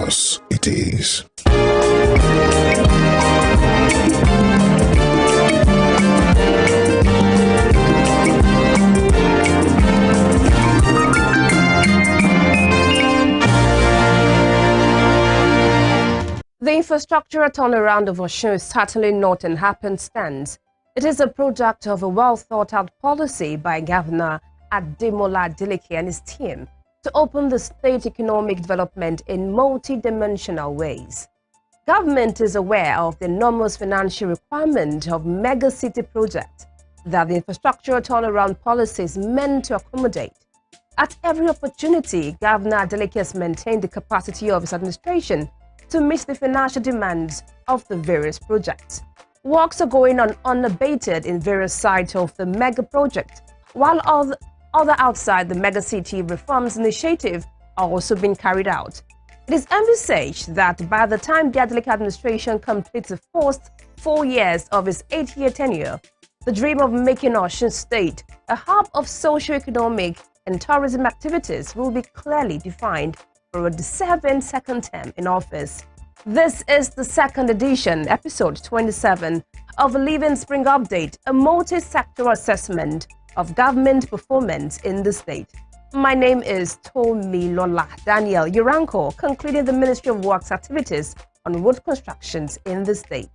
us it is. The infrastructural turnaround of Osun is certainly not in happenstance. It is a product of a well-thought-out policy by Governor Ademola Adeleke and his team to open the state economic development in multi-dimensional ways. Government is aware of the enormous financial requirement of mega-city projects that the infrastructural turnaround policy is meant to accommodate. At every opportunity, Governor Adeleke has maintained the capacity of his administration to meet the financial demands of the various projects. Works are going on unabated in various sites of the mega project, while other outside the mega city reforms initiative are also being carried out. It is envisaged that by the time the Adeleke administration completes the first 4 years of its 8-year tenure, the dream of making Osun State a hub of socio-economic and tourism activities will be clearly defined for a deserving second term in office. This is the second edition, episode 27 of a Living Spring Update, a multi-sectoral assessment of government performance in the state. My name is Tomilola Daniel Uranko, concluding the Ministry of Works activities on road constructions in the state.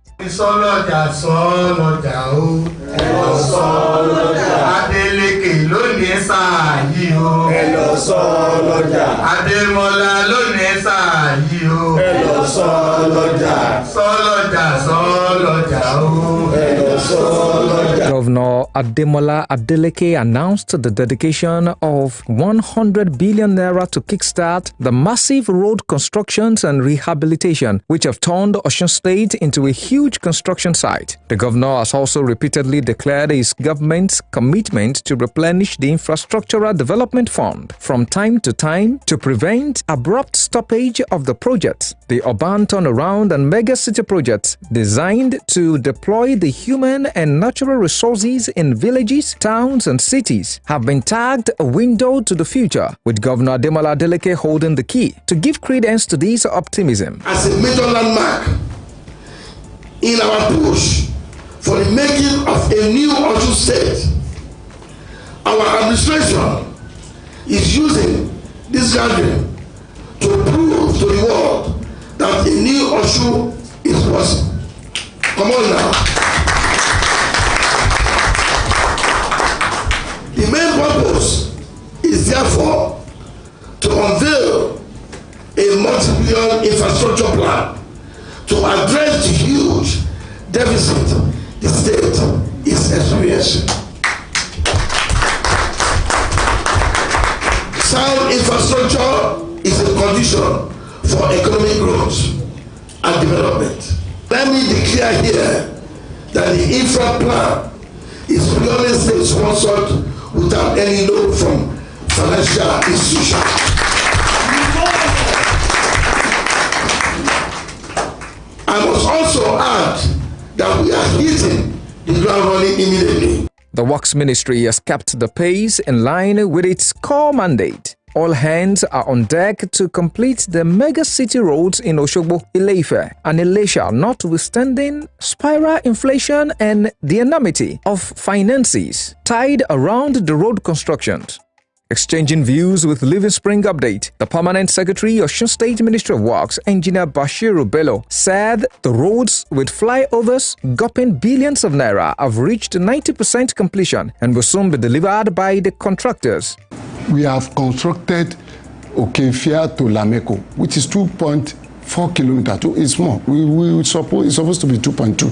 Governor Ademola Adeleke announced the dedication of 100 billion naira to kickstart the massive road constructions and rehabilitation, which have turned Osun State into a huge construction site. The governor has also repeatedly declared his government's commitment to replenish the infrastructural development fund from time to time to prevent abrupt stoppage of the projects. The urban turnaround and mega city projects designed to deploy the human and natural resources in villages, towns, and cities have been tagged a window to the future, with Governor Ademola Adeleke holding the key to give credence to this optimism. As a major landmark in our push for the making of a new Osun State, our administration is using this gathering to prove to the world that a new Osun is possible. Come on now. The main purpose is therefore to unveil a multi-billion infrastructure plan to address the huge deficit the state is experiencing. Sound infrastructure is a condition for economic growth and development. Let me declare here that the infra plan is purely state-sponsored without any loan from financial institutions. I must also add that we are hitting the ground running immediately. The Works Ministry has kept the pace in line with its core mandate. All hands are on deck to complete the mega city roads in Osogbo, Ile-Ife, and Ilesha, notwithstanding spiral inflation and the enormity of finances tied around the road constructions. Exchanging views with Living Spring Update, the Permanent Secretary of Osun State Ministry of Works, Engineer Bashiru Bello, said the roads with flyovers gulping billions of naira have reached 90% completion and will soon be delivered by the contractors. We have constructed Okefia to Lameko, which is 2.4 kilometers. It's more. We suppose it's supposed to be 2.2,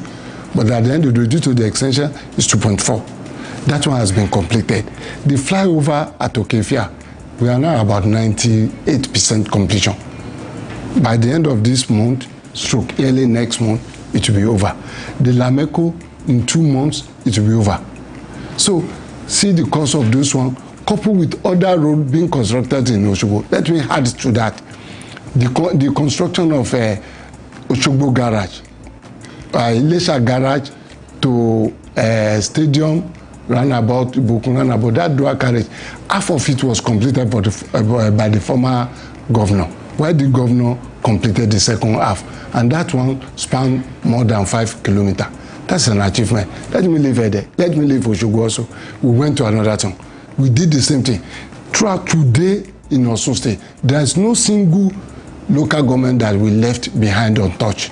but at the end of the day, due to the extension, it's 2.4. That one has been completed. The flyover at Okefia, we are now about 98% completion. By the end of this month, stroke early next month, it will be over. The Lameko, in 2 months, it will be over. So, see the cost of this one, coupled with other roads being constructed in Osogbo. Let me add to that the construction of Osogbo garage, Ilesha garage to stadium roundabout, Ibukun roundabout, that dual carriage, half of it was completed by the former governor. while the governor completed the second half, and that one spanned more than 5 kilometers. That's an achievement. Let me leave Ede. Let me leave Osogbo also. We went to another town. We did the same thing. Throughout today in Osun State, there is no single local government that we left behind untouched.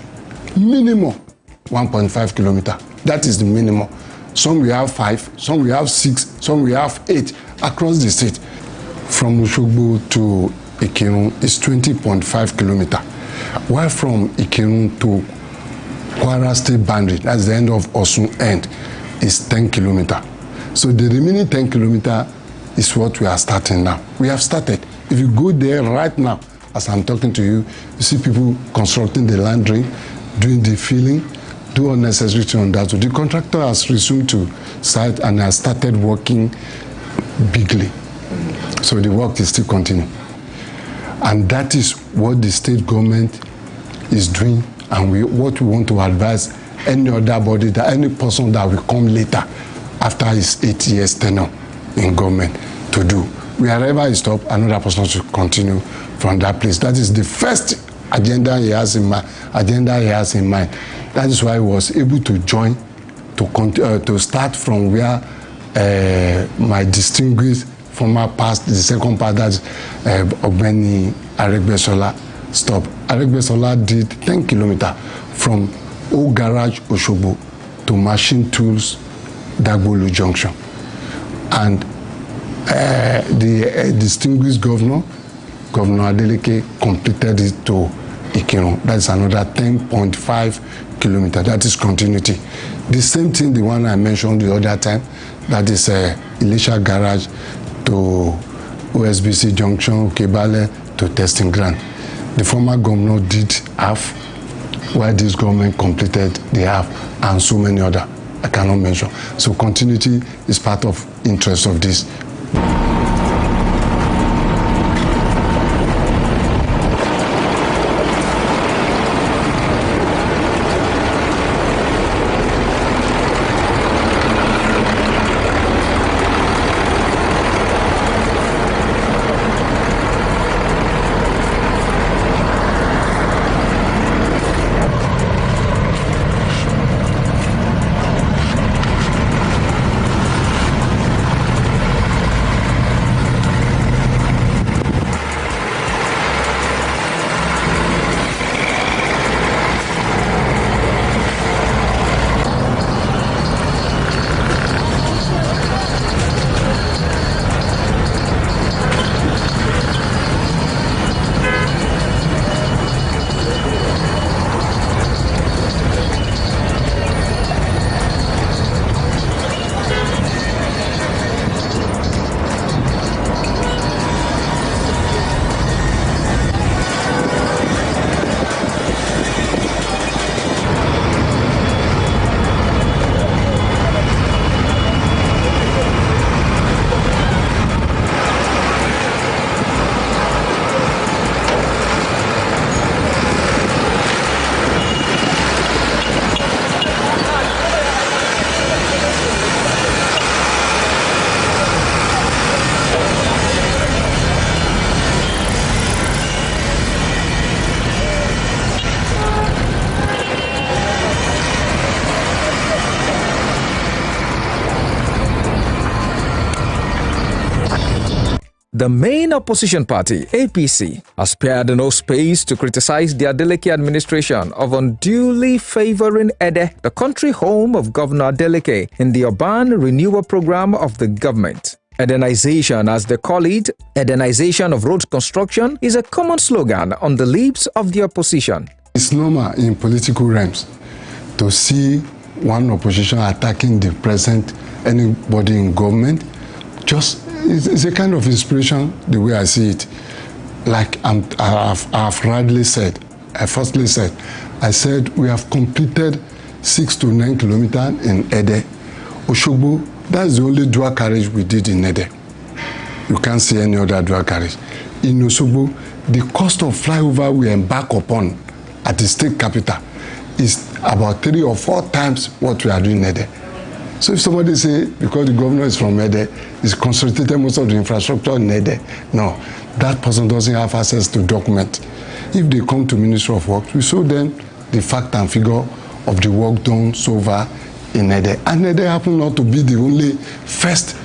Minimum 1.5 kilometers. That is the minimum. Some we have 5, some we have 6, some we have 8 across the state. From Osogbo to Ikirun is 20.5 kilometers, while from Ikirun to Kwara State boundary, that's the end of Osun end, is 10 kilometers. So the remaining 10 kilometers is what we are starting now. We have started. If you go there right now, as I'm talking to you, you see people constructing the land drain, doing the filling, do unnecessary things on that. So the contractor has resumed to site and has started working bigly. So the work is still continuing. And that is what the state government is doing, and what we want to advise any other body, that any person that will come later after his 8 years tenure in government to do. Wherever he stops, another person should continue from that place. That is the first agenda he has in mind. That is why he was able to join, to start from where my distinguished former past, the second part, that's Ogbeni Aregbesola stopped. Aregbesola did 10 kilometers from Old Garage Osogbo to Machine Tools Dagbolu Junction. And the distinguished governor Adeleke, completed it to Ikirun. That's another 10.5 kilometers. That is continuity. The same thing, the one I mentioned the other time, that is Elisha Garage to OSBC Junction, Kebale to Testing Ground. The former governor did half, while this government completed the half, and so many other I cannot mention. So continuity is part of interest of this. The main opposition party, APC, has spared no space to criticize the Adeleke administration of unduly favoring Ede, the country home of Governor Adeleke, in the urban renewal program of the government. Edenization, as they call it, Edenization of road construction, is a common slogan on the lips of the opposition. It's normal in political realms to see one opposition attacking the present, anybody in government. Just it's a kind of inspiration the way I see it. Like I've rightly said, I firstly said, I said we have completed 6 to 9 kilometers in Ede. Osogbo, that's the only dual carriage we did in Ede. You can't see any other dual carriage. In Osogbo, the cost of flyover we embark upon at the state capital is about 3 or 4 times what we are doing in Ede. So if somebody say, because the governor is from Ede, he's concentrated most of the infrastructure in Ede, no, that person doesn't have access to document. If they come to Ministry of Works, we show them the fact and figure of the work done so far in Ede. And Ede happened not to be the only first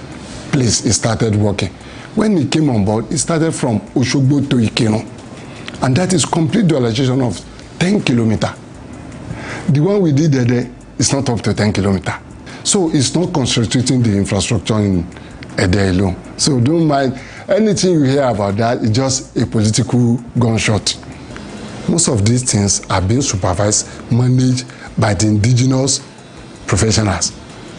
place he started working. When he came on board, he started from Osogbo to Ikeno. And that is complete dualization of 10 kilometers. The one we did Ede is not up to 10 kilometers. So it's not concentrating the infrastructure in Ede alone. So don't mind anything you hear about that, it's just a political gunshot. Most of these things are being supervised, managed by the indigenous professionals.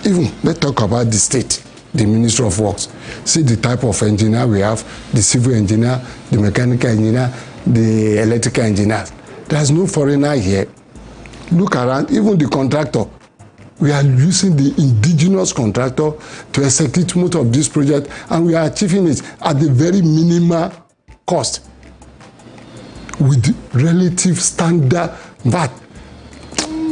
Even, let's talk about the state, the Ministry of Works. See the type of engineer we have, the civil engineer, the mechanical engineer, the electrical engineers. There's no foreigner here. Look around, even the contractor. We are using the indigenous contractor to execute most of this project, and we are achieving it at the very minimal cost with relative standard VAT.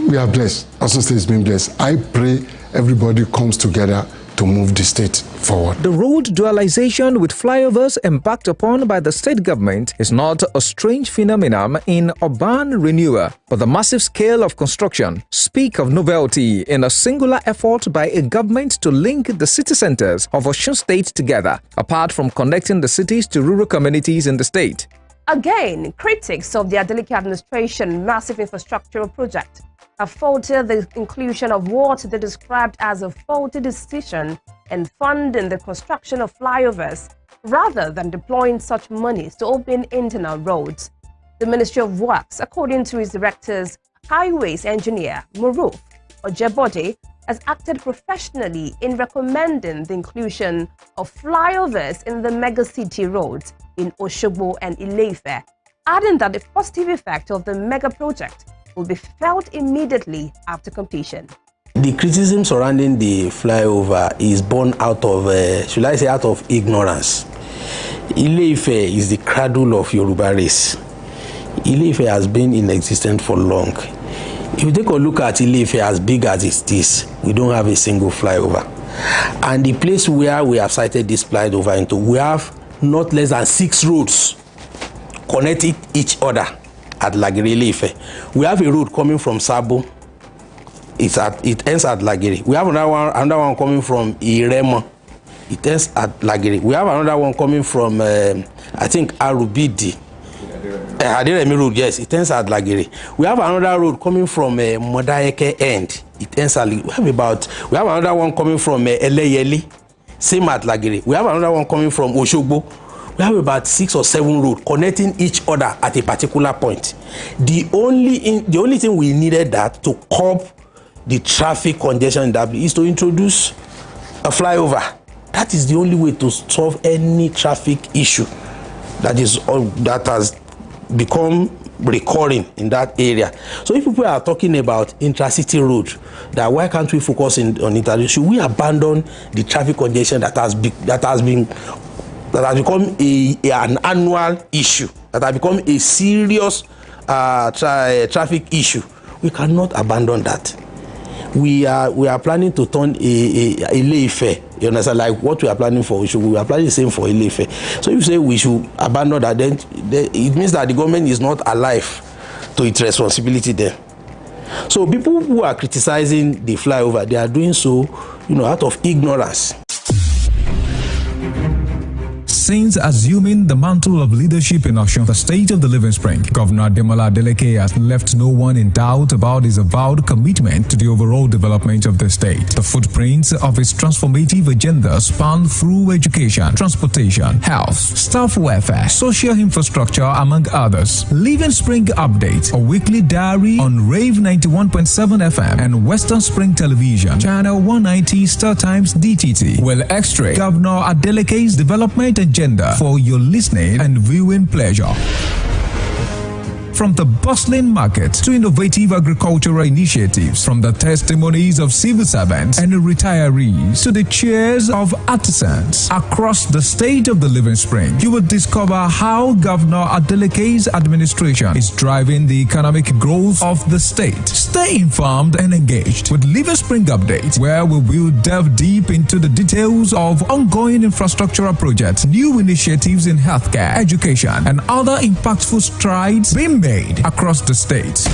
We are blessed. Osun State has been blessed. I pray everybody comes together to move the state forward. The road dualization with flyovers embarked upon by the state government is not a strange phenomenon in urban renewal, but the massive scale of construction speak of novelty in a singular effort by a government to link the city centers of Osun State together, apart from connecting the cities to rural communities in the state. Again, critics of the Adeleke administration massive infrastructural project have faulted the inclusion of what they described as a faulty decision in funding the construction of flyovers rather than deploying such monies to open internal roads. The Ministry of Works, according to its directors, highways engineer Maruf Ojebode, has acted professionally in recommending the inclusion of flyovers in the megacity roads in Osogbo and Ile-Ife, adding that the positive effect of the mega project will be felt immediately after completion. The criticism surrounding the flyover is born out of, should I say, out of ignorance. Ile-Ife is the cradle of Yoruba race. Ile-Ife has been in existence for long. If you take a look at Ile-Ife, as big as it is, we don't have a single flyover. And the place where we have sited this flyover into, we have not less than 6 roads connecting each other at Lagere Ile-Ife. We have a road coming from Sabo. It ends at Lagere. We have another one coming from Iremo. It ends at Lagere. We have another one coming from, I think, Arubidi. Aderemi Road, yes, it ends at Lagere. We have another road coming from Modaeke end. It ends at, we have another one coming from Eleyeli, same at Lagere. We have another one coming from Osogbo. We have about 6 or 7 roads connecting each other at a particular point. The only thing we needed that to curb the traffic congestion in that is to introduce a flyover. That is the only way to solve any traffic issue that has become recurring in that area. So if people are talking about intracity road, that why can't we focus on intercity? Should we abandon the traffic congestion that has become an annual issue, that has become a serious traffic issue? We cannot abandon that. We are planning to turn a Ile-Ife. You understand? Like what we are planning for, we are planning the same for Ile-Ife. So if you say we should abandon that, then it means that the government is not alive to its responsibility there. So people who are criticizing the flyover, they are doing so, out of ignorance. Since assuming the mantle of leadership in Osun, the state of the Living Spring, Governor Ademola Adeleke has left no one in doubt about his avowed commitment to the overall development of the state. The footprints of his transformative agenda span through education, transportation, health, staff welfare, social infrastructure, among others. Living Spring Update, a weekly diary on Rave 91.7 FM and Western Spring Television, Channel 190 StarTimes DTT, will extract Governor Adeleke's development agenda for your listening and viewing pleasure. From the bustling market to innovative agricultural initiatives, from the testimonies of civil servants and retirees to the cheers of artisans across the state of the Living Spring, you will discover how Governor Adeleke's administration is driving the economic growth of the state. Stay informed and engaged with Living Spring Update, where we will delve deep into the details of ongoing infrastructural projects, new initiatives in healthcare, education, and other impactful strides being made across the state.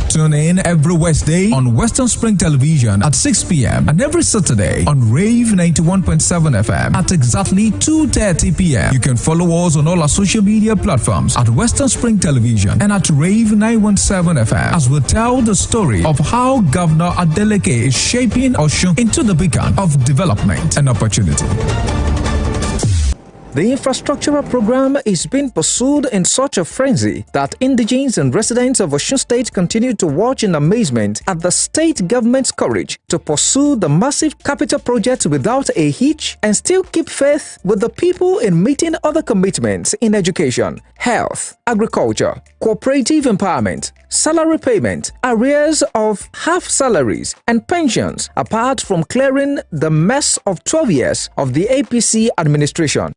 Tune in every Wednesday on Western Spring Television at 6 p.m. and every Saturday on Rave 91.7 FM at exactly 2:30 p.m. You can follow us on all our social media platforms at Western Spring Television and at Rave 917 FM as we tell the story of how Governor Adeleke is shaping Osun into the beacon of development and opportunity. The infrastructural program is being pursued in such a frenzy that indigenes and residents of Osun State continue to watch in amazement at the state government's courage to pursue the massive capital projects without a hitch and still keep faith with the people in meeting other commitments in education, health, agriculture, cooperative empowerment, salary payment, arrears of half salaries, and pensions, apart from clearing the mess of 12 years of the APC administration.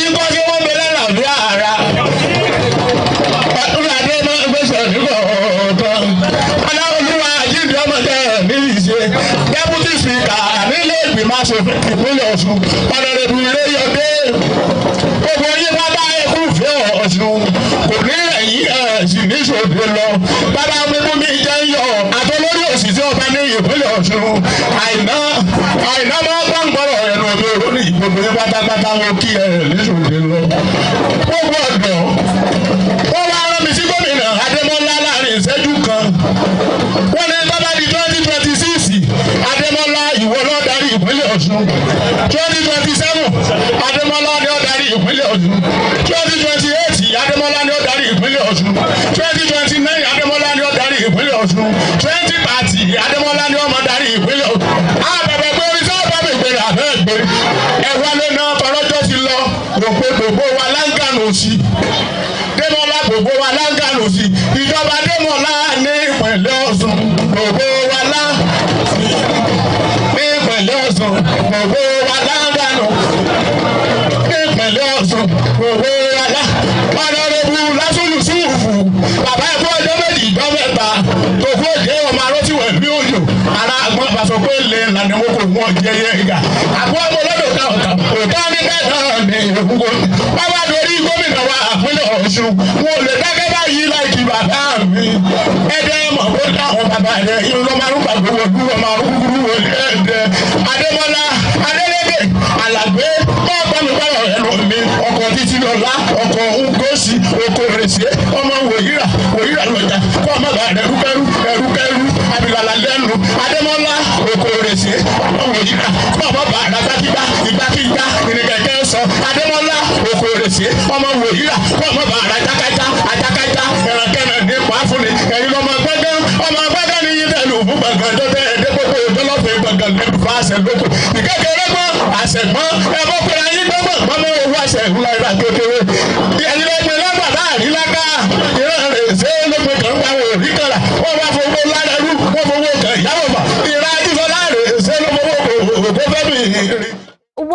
tí ń kọ́ sí wọ́n bẹ̀rẹ̀ làbí ara. Ọdún adé máa ń gbèsè nígbà ọ̀tọ̀. Aláwọ̀lúwa àjíǹde ọmọdé ní ìṣe. Deputy Speaker nílé ìgbìmọ̀ aṣòfin ìpínlẹ̀ Ọ̀ṣun. Ọ̀nàdẹ̀bù Iléyọdé. Gbogbo yín bá bá ẹkú fẹ́ Ọ̀ṣun. Kò ní ẹ̀yìn ẹ̀sìn ní ìṣòdè lọ. Bàbá mi mú mi jẹ́ yọ. Àtọ́lórí òṣìṣẹ́ ọba ní ìpínlẹ̀ Ọ̀ṣun. Àìná máa bá ń gbọ́rọ̀ ẹnu ọ̀dọ́ lórí gbogbo yín pátápátá wọn kí ẹ níṣòdè lọ. Gbogbo ọ̀dọ́ wọ́n wá rán mi sí gómìnà Adémọ́lá láàrin ìṣẹ́jú kan. Wọ́n ní bábá di 2026 Adémọ́lá ìwọ ló darí ìpínlẹ̀ Ọ̀ṣun. 2027 Adémọ́lá ni ó darí ìpínlẹ̀ Ọ̀ṣun. 2028 Adémọ́lá ni ó darí ìpínlẹ̀ Ọ̀ṣun. 2029 Adémọ́lá ni ó darí ìpínlẹ̀ Ọ̀ṣun. 2030 Adémọ́lá ni ó máa darí ìpínlẹ̀ Ọ̀ṣun. Àbẹ̀bẹ̀ pé orí sábà mi gbèrè àbẹ́ gbé. Ẹ̀wá ló ná ọlọ́jọ́ ti lọ. Rò pé gbogbo wa láǹgànù sí. Démọ́lá gbogbo wa láǹgànù sí. Ìjọba Démọ́lá ní ìpínlẹ̀ Ọ̀ṣun. Gbogbo wa lá ní ìpínlẹ̀ Ọ̀ṣun. Gbogbo wa láǹgànù ní ìpínlẹ̀ Ọ̀ṣun. Gbogbo wa lá. Ọ̀nàrẹ́bù Lásùlù Sùfù. Bàbá ẹ̀kọ́ ọjọ́ méjì ìjọ mẹ́ta. Tòkú òjé ọmọ arótíwẹ̀ bí òjò. Ara àgbọn àbàṣọ pé lè lànà wọn kò wọ́n jẹyẹ ìgbà. Àbọ̀ ọmọ ọlọ́dọ̀ ká ọ̀tà. Òtá ní bẹ́ẹ̀ náà ní ìrùkúgbó. Bàbá dorí gómìnà wa àpínlẹ̀ Ọ̀ṣun. Wọn ò lè dákẹ́ báyìí láìkí bàbá mi. Ẹ̀dẹ̀ mọ̀ ó dáhùn bàbá rẹ̀. Ìlú máa ń gbàgbé wo dúró máa ń kúkúrú wo ẹ̀ẹ́dẹ̀. Adémọ́lá Adéleke Àlàgbé máa bá mi báyọ̀ ẹnu mi. Ọkọ̀ títí lọ́lá ọkọ̀ Ngosi oko rèsé ọmọ wòyíra lọ́jà kọ́ ọmọ bàá ẹrúkẹ́rú abilala lẹ́nu Adémọ́lá oko rèsé ọmọ wòyíra kọ́ ọmọ bàá dákígbá ìgbàkígbá ìrìnkẹ̀kẹ́ sọ Adémọ́lá oko rèsé ọmọ wòyíra kọ́ ọmọ bàá àjákájá ẹ̀rànkẹ́rẹ̀ ní pàáfúnni ẹ̀yin lọ́mọ gbẹ́gẹ́ ní yín tẹ̀lé òfú gbọ̀ngàn tó tẹ̀ ẹ̀dẹ́ gbogbo ìjọlọ́fẹ̀ gbọ̀ngàn lẹ́nu fún àṣẹ lóko ìkékeré gbọ́n àṣẹgbọ́n ẹ̀bọ́ pẹ̀lú ayé gbọ́gbọ̀n gbọ́mọ owó àṣẹ ìwúlá ìlà kékeré ẹ̀yin lọ́gbẹ̀ lọ́gbà láàrin láká ìran rẹ̀ ṣé lópin kan gba àwọn òrí kan là wọ́n wá fowó ládàlú wọ́n fowó kan ìyáwó mà ìran àjíṣọ́ láàrin ṣé ló fowó òkú fẹ́ mi.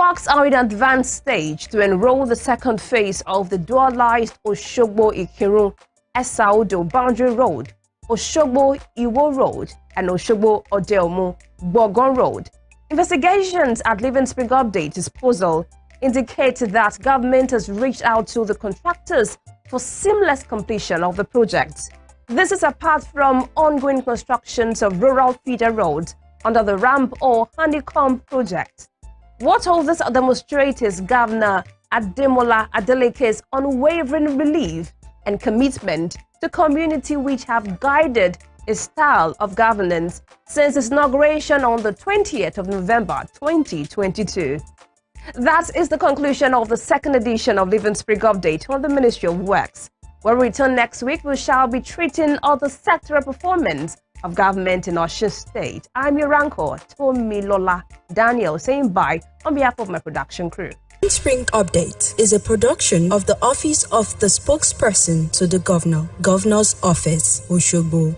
Works are in advanced stage to enroll the second phase of the dualized Osogbo Ikirun Esaudo Boundary Road, Osogbo Iwo Road, and Osogbo Odeomu Gbogon Road. Investigations at Living Spring Update disposal indicate that government has reached out to the contractors for seamless completion of the project. This is apart from ongoing constructions of rural feeder roads under the ramp or honeycomb project. What all this demonstrates is Governor Ademola Adeleke's unwavering belief and commitment to community which have guided his style of governance since his inauguration on the 20th of November 2022. That is the conclusion of the second edition of Living Spring Update on the Ministry of Works. When we return next week, we shall be treating other sectoral performance of government in Osun State. I'm your anchor, Tomilola Daniel, saying bye on behalf of my production crew. Spring Update is a production of the Office of the Spokesperson to the Governor, Governor's Office, Osogbo.